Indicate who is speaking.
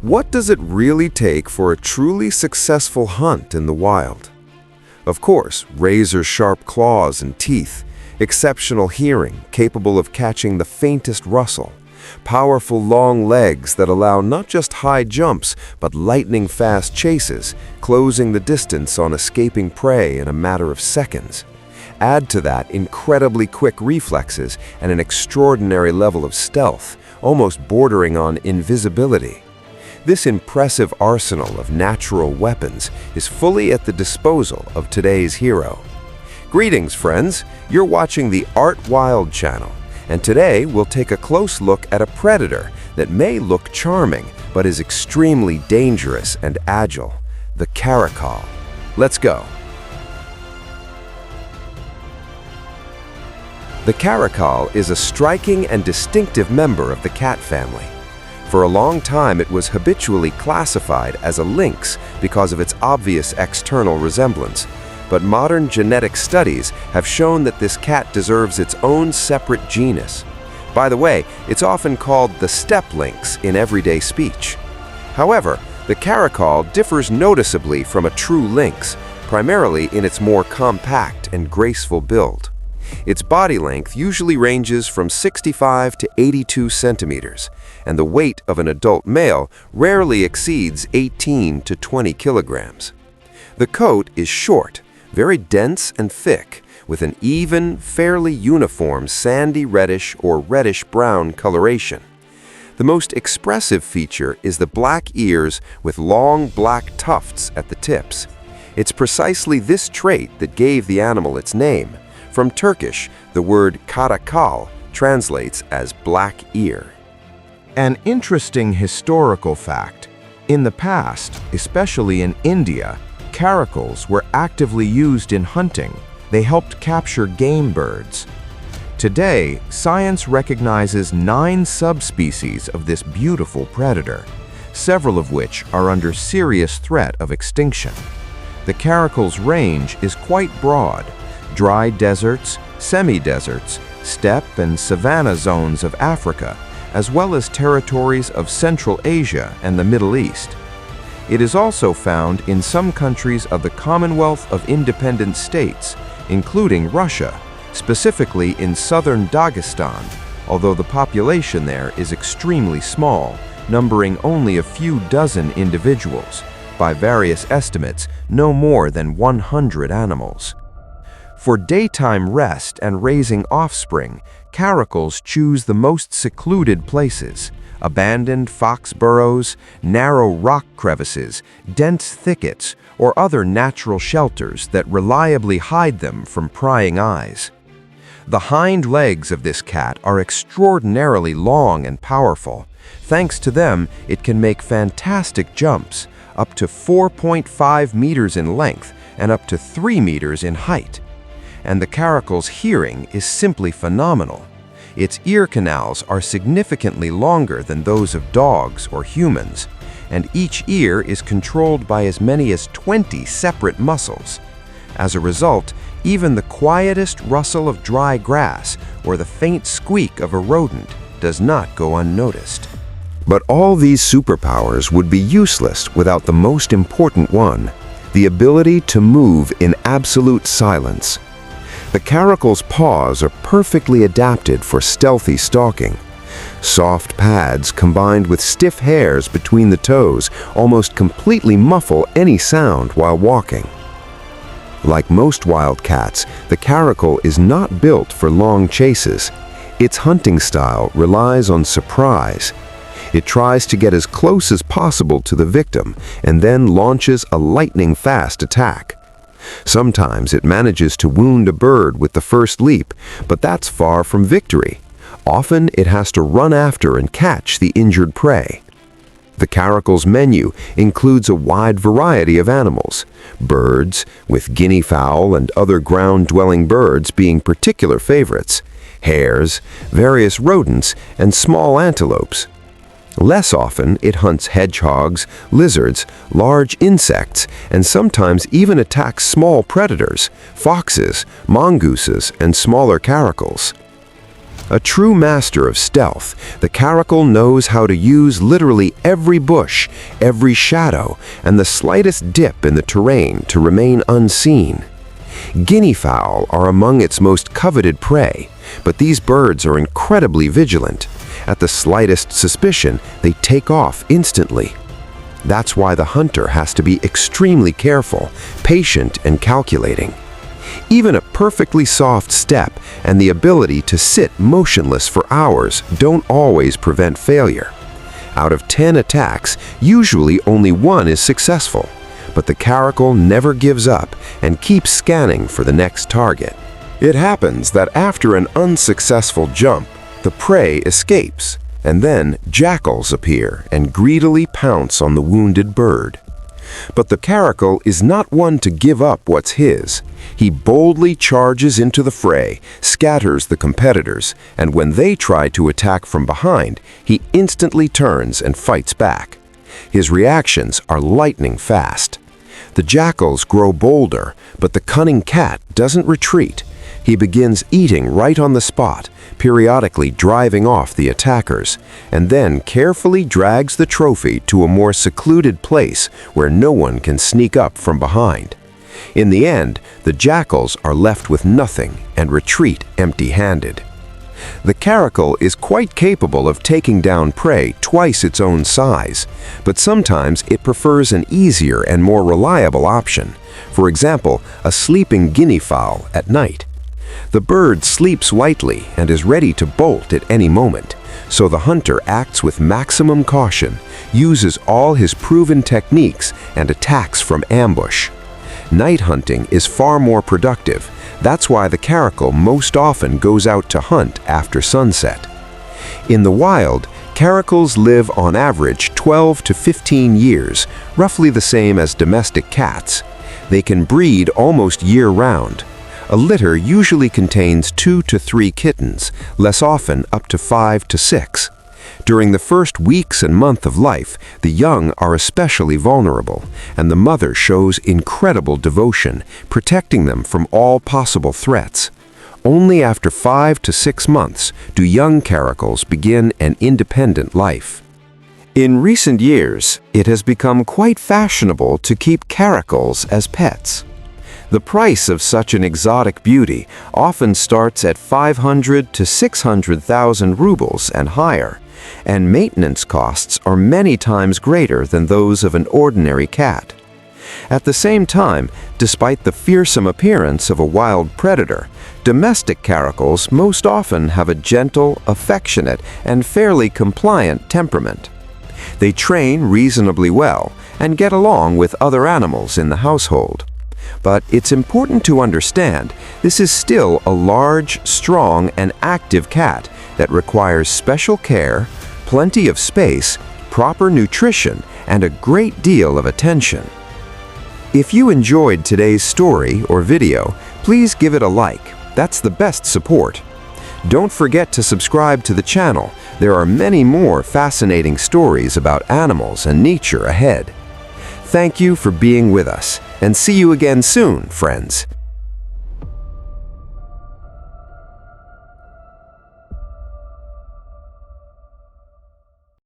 Speaker 1: What does it really take for a truly successful hunt in the wild? Of course, razor-sharp claws and teeth, exceptional hearing capable of catching the faintest rustle, powerful long legs that allow not just high jumps but lightning-fast chases, closing the distance on escaping prey in a matter of seconds. Add to that incredibly quick reflexes and an extraordinary level of stealth, almost bordering on invisibility. This impressive arsenal of natural weapons is fully at the disposal of today's hero. Greetings, friends! You're watching the Art Wild channel, and today we'll take a close look at a predator that may look charming but is extremely dangerous and agile, the caracal. Let's go! The caracal is a striking and distinctive member of the cat family. For a long time, it was habitually classified as a lynx because of its obvious external resemblance, but modern genetic studies have shown that this cat deserves its own separate genus. By the way, it's often called the steppe lynx in everyday speech. However, the caracal differs noticeably from a true lynx, primarily in its more compact and graceful build. Its body length usually ranges from 65 to 82 centimeters, and the weight of an adult male rarely exceeds 18 to 20 kilograms. The coat is short, very dense and thick, with an even, fairly uniform sandy reddish or reddish-brown coloration. The most expressive feature is the black ears with long black tufts at the tips. It's precisely this trait that gave the animal its name. From Turkish, the word caracal translates as black ear.
Speaker 2: An interesting historical fact. In the past, especially in India, caracals were actively used in hunting. They helped capture game birds. Today, science recognizes 9 subspecies of this beautiful predator, several of which are under serious threat of extinction. The caracal's range is quite broad. Dry deserts, semi-deserts, steppe and savanna zones of Africa, as well as territories of Central Asia and the Middle East. It is also found in some countries of the Commonwealth of Independent States, including Russia, specifically in southern Dagestan, although the population there is extremely small, numbering only a few dozen individuals, by various estimates, no more than 100 animals. For daytime rest and raising offspring, caracals choose the most secluded places, abandoned fox burrows, narrow rock crevices, dense thickets, or other natural shelters that reliably hide them from prying eyes. The hind legs of this cat are extraordinarily long and powerful. Thanks to them, it can make fantastic jumps, up to 4.5 meters in length and up to 3 meters in height. And the caracal's hearing is simply phenomenal. Its ear canals are significantly longer than those of dogs or humans, and each ear is controlled by as many as 20 separate muscles. As a result, even the quietest rustle of dry grass or the faint squeak of a rodent does not go unnoticed.
Speaker 1: But all these superpowers would be useless without the most important one, the ability to move in absolute silence. The caracal's paws are perfectly adapted for stealthy stalking. Soft pads combined with stiff hairs between the toes almost completely muffle any sound while walking. Like most wild cats, the caracal is not built for long chases. Its hunting style relies on surprise. It tries to get as close as possible to the victim and then launches a lightning-fast attack. Sometimes it manages to wound a bird with the first leap, but that's far from victory. Often it has to run after and catch the injured prey. The caracal's menu includes a wide variety of animals, birds, with guinea fowl and other ground-dwelling birds being particular favorites, hares, various rodents, and small antelopes. Less often, it hunts hedgehogs, lizards, large insects, and sometimes even attacks small predators, foxes, mongooses, and smaller caracals. A true master of stealth, the caracal knows how to use literally every bush, every shadow, and the slightest dip in the terrain to remain unseen. Guinea fowl are among its most coveted prey, but these birds are incredibly vigilant. At the slightest suspicion, they take off instantly. That's why the hunter has to be extremely careful, patient, and calculating. Even a perfectly soft step and the ability to sit motionless for hours don't always prevent failure. Out of 10 attacks, usually only one is successful, but the caracal never gives up and keeps scanning for the next target. It happens that after an unsuccessful jump, the prey escapes, and then jackals appear and greedily pounce on the wounded bird. But the caracal is not one to give up what's his. He boldly charges into the fray, scatters the competitors, and when they try to attack from behind, he instantly turns and fights back. His reactions are lightning fast. The jackals grow bolder, but the cunning cat doesn't retreat. He begins eating right on the spot, periodically driving off the attackers, and then carefully drags the trophy to a more secluded place where no one can sneak up from behind. In the end, the jackals are left with nothing and retreat empty-handed. The caracal is quite capable of taking down prey twice its own size, but sometimes it prefers an easier and more reliable option. For example, a sleeping guinea fowl at night. The bird sleeps lightly and is ready to bolt at any moment, so the hunter acts with maximum caution, uses all his proven techniques, and attacks from ambush. Night hunting is far more productive. That's why the caracal most often goes out to hunt after sunset. In the wild, caracals live on average 12 to 15 years, roughly the same as domestic cats. They can breed almost year-round. A litter usually contains 2 to 3 kittens, less often up to 5 to 6. During the first weeks and month of life, the young are especially vulnerable, and the mother shows incredible devotion, protecting them from all possible threats. Only after 5 to 6 months do young caracals begin an independent life. In recent years, it has become quite fashionable to keep caracals as pets. The price of such an exotic beauty often starts at 500 to 600,000 rubles and higher, and maintenance costs are many times greater than those of an ordinary cat. At the same time, despite the fearsome appearance of a wild predator, domestic caracals most often have a gentle, affectionate, and fairly compliant temperament. They train reasonably well and get along with other animals in the household. But it's important to understand this is still a large, strong, and active cat that requires special care, plenty of space, proper nutrition, and a great deal of attention. If you enjoyed today's story or video, please give it a like. That's the best support. Don't forget to subscribe to the channel. There are many more fascinating stories about animals and nature ahead. Thank you for being with us, and see you again soon, friends.